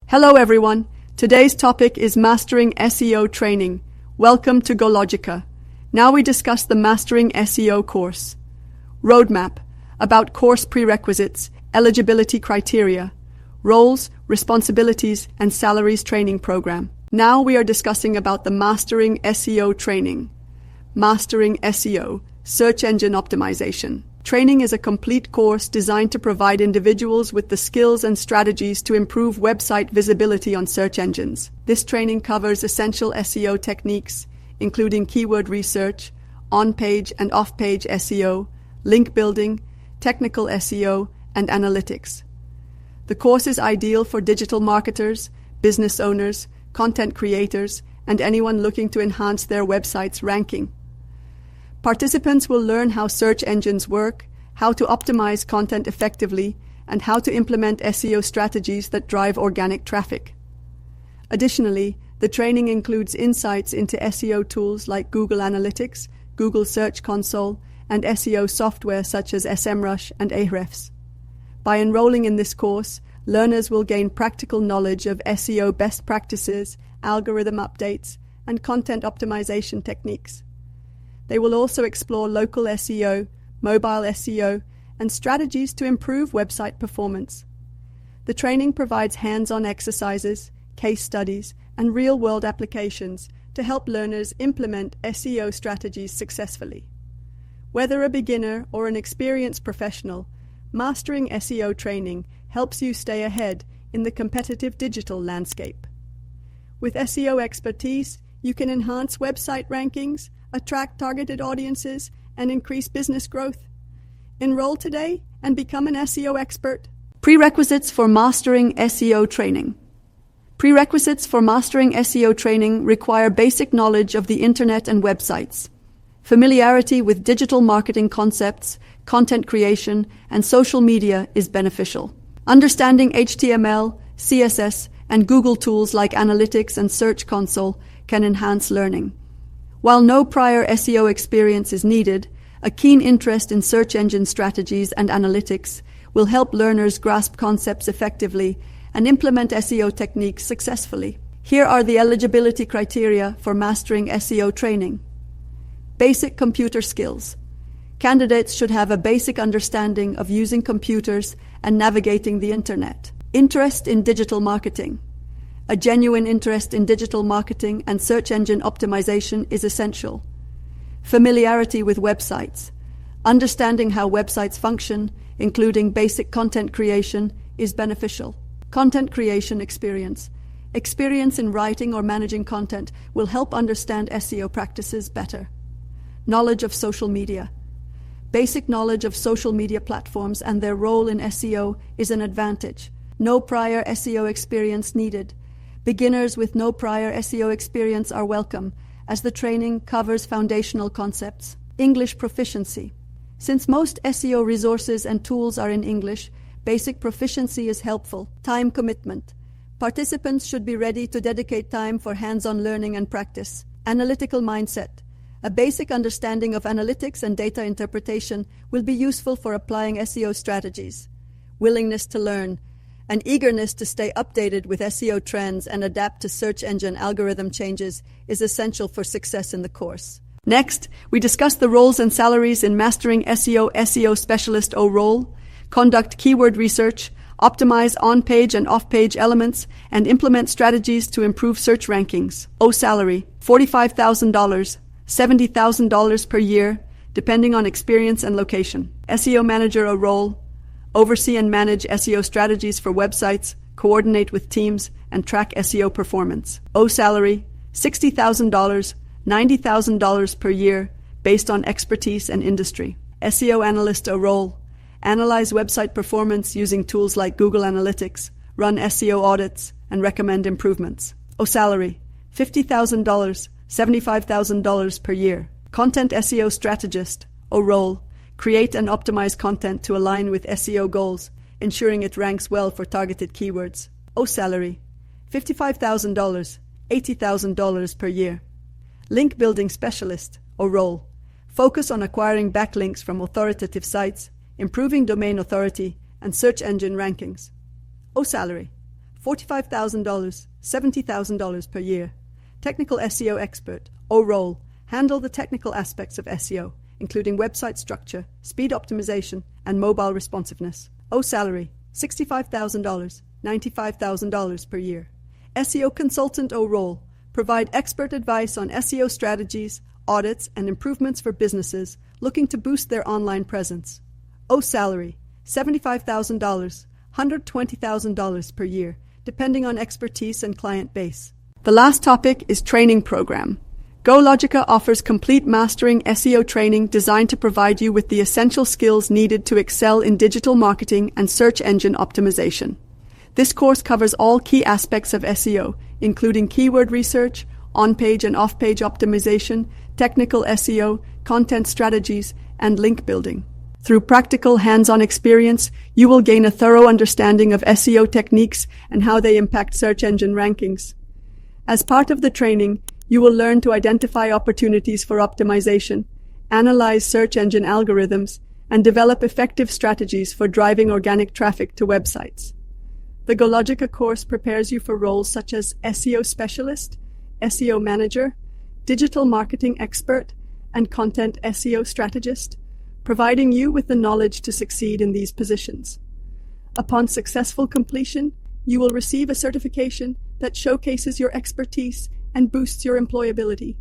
Hello everyone. Today's topic is Mastering SEO Training. Welcome to GoLogica. Now we discuss the Mastering SEO course. Roadmap, about course prerequisites, eligibility criteria, roles, responsibilities, and salaries training program. Now we are discussing about the Mastering SEO Training. Mastering SEO, search engine optimization. Training is a complete course designed to provide individuals with the skills and strategies to improve website visibility on search engines. This training covers essential SEO techniques, including keyword research, on-page and off-page SEO, link building, technical SEO, and analytics. The course is ideal for digital marketers, business owners, content creators, and anyone looking to enhance their website's ranking. Participants will learn how search engines work, how to optimize content effectively, and how to implement SEO strategies that drive organic traffic. Additionally, the training includes insights into SEO tools like Google Analytics, Google Search Console, and SEO software such as SEMrush and Ahrefs. By enrolling in this course, learners will gain practical knowledge of SEO best practices, algorithm updates, and content optimization techniques. They will also explore local SEO, mobile SEO, and strategies to improve website performance. The training provides hands-on exercises, case studies, and real-world applications to help learners implement SEO strategies successfully. Whether a beginner or an experienced professional, mastering SEO training helps you stay ahead in the competitive digital landscape. With SEO expertise, you can enhance website rankings, attract targeted audiences, and increase business growth. Enroll today and become an SEO expert. Prerequisites for Mastering SEO Training. Prerequisites for Mastering SEO Training require basic knowledge of the Internet and websites. Familiarity with digital marketing concepts, content creation, and social media is beneficial. Understanding HTML, CSS, and Google tools like Analytics and Search Console can enhance learning. While no prior SEO experience is needed, a keen interest in search engine strategies and analytics will help learners grasp concepts effectively and implement SEO techniques successfully. Here are the eligibility criteria for mastering SEO training. Basic computer skills. Candidates should have a basic understanding of using computers and navigating the Internet. Interest in digital marketing. A genuine interest in digital marketing and search engine optimization is essential. Familiarity with websites. Understanding how websites function, including basic content creation, is beneficial. Content creation experience. Experience in writing or managing content will help understand SEO practices better. Knowledge of social media. Basic knowledge of social media platforms and their role in SEO is an advantage. No prior SEO experience needed. Beginners with no prior SEO experience are welcome, as the training covers foundational concepts. English proficiency. Since most SEO resources and tools are in English, basic proficiency is helpful. Time commitment. Participants should be ready to dedicate time for hands-on learning and practice. Analytical mindset. A basic understanding of analytics and data interpretation will be useful for applying SEO strategies. Willingness to learn. An eagerness to stay updated with SEO trends and adapt to search engine algorithm changes is essential for success in the course. Next, we discuss the roles and salaries in Mastering SEO Specialist role, conduct keyword research, optimize on-page and off-page elements, and implement strategies to improve search rankings. Salary, $45,000, $70,000 per year, depending on experience and location. SEO Manager role, oversee and manage SEO strategies for websites, coordinate with teams, and track SEO performance. Salary, $60,000, $90,000 per year, based on expertise and industry. SEO Analyst role, analyze website performance using tools like Google Analytics, run SEO audits, and recommend improvements. Salary, $50,000, $75,000 per year. Content SEO Strategist role, create and optimize content to align with SEO goals, ensuring it ranks well for targeted keywords. Salary, $55,000, $80,000 per year. Link Building Specialist role, focus on acquiring backlinks from authoritative sites, improving domain authority, and search engine rankings. Salary, $45,000, $70,000 per year. Technical SEO expert, Enroll, handle the technical aspects of SEO, including website structure, speed optimization, and mobile responsiveness. Salary, $65,000, $95,000 per year. SEO consultant Enroll, provide expert advice on SEO strategies, audits, and improvements for businesses looking to boost their online presence. Salary, $75,000, $120,000 per year, depending on expertise and client base. The last topic is training program. GoLogica offers complete mastering SEO training designed to provide you with the essential skills needed to excel in digital marketing and search engine optimization. This course covers all key aspects of SEO, including keyword research, on-page and off-page optimization, technical SEO, content strategies, and link building. Through practical hands-on experience, you will gain a thorough understanding of SEO techniques and how they impact search engine rankings. As part of the training, you will learn to identify opportunities for optimization, analyze search engine algorithms, and develop effective strategies for driving organic traffic to websites. The GoLogica course prepares you for roles such as SEO specialist, SEO manager, digital marketing expert, and content SEO strategist, providing you with the knowledge to succeed in these positions. Upon successful completion, you will receive a certification that showcases your expertise and boosts your employability.